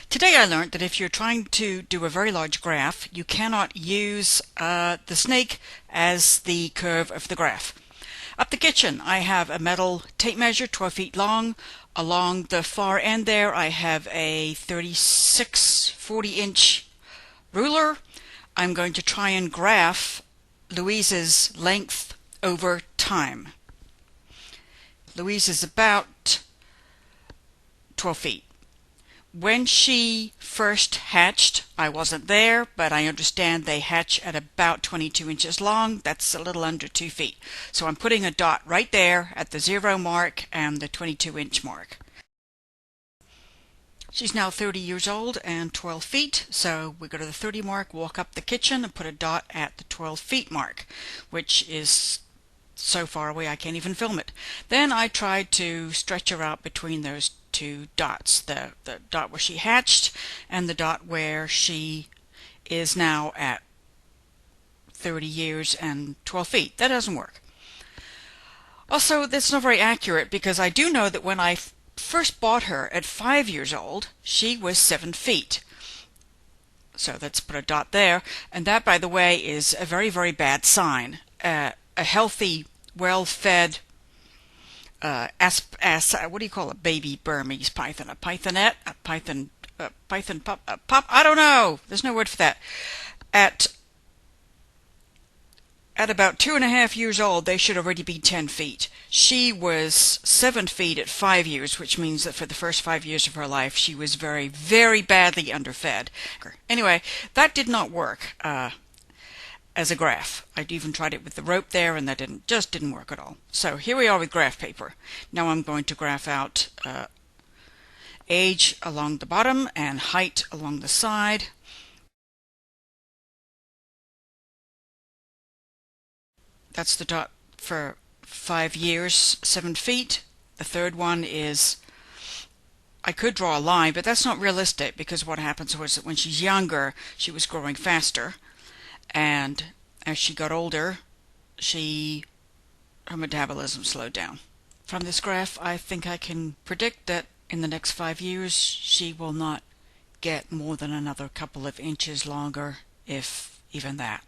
Today I learned that if you're trying to do a very large graph, you cannot use the snake as the curve of the graph. Up the kitchen, I have a metal tape measure 12 feet long. Along the far end there, I have a 36 40-inch ruler. I'm going to try and graph Louise's length over time. Louise is about 12 feet. When she first hatched, I wasn't there, but I understand they hatch at about 22 inches long. That's a little under 2 feet. So I'm putting a dot right there at the 0 mark and the 22-inch mark. She's now 30 years old and 12 feet, so we go to the 30 mark, walk up the kitchen, and put a dot at the 12 feet mark, which is so far away I can't even film it. Then I tried to stretch her out between those two dots, the dot where she hatched and the dot where she is now at 30 years and 12 feet. That doesn't work. Also, that's not very accurate because I do know that when I first bought her at 5 years old, she was 7 feet. So let's put a dot there, and that, by the way, is a very, very bad sign. A healthy, well-fed what do you call a baby Burmese python? A pythonette? A python pup? I don't know. There's no word for that. At about 2.5 years old, they should already be 10 feet. She was 7 feet at 5 years, which means that for the first 5 years of her life, she was very, very badly underfed. Anyway, that did not work as a graph. I even tried it with the rope there, and that just didn't work at all. So here we are with graph paper. Now I'm going to graph out age along the bottom and height along the side. That's the dot for 5 years, 7 feet. The third one is, I could draw a line, but that's not realistic because what happens was that when she's younger, she was growing faster. And as she got older, her metabolism slowed down. From this graph, I think I can predict that in the next 5 years, she will not get more than another couple of inches longer, if even that.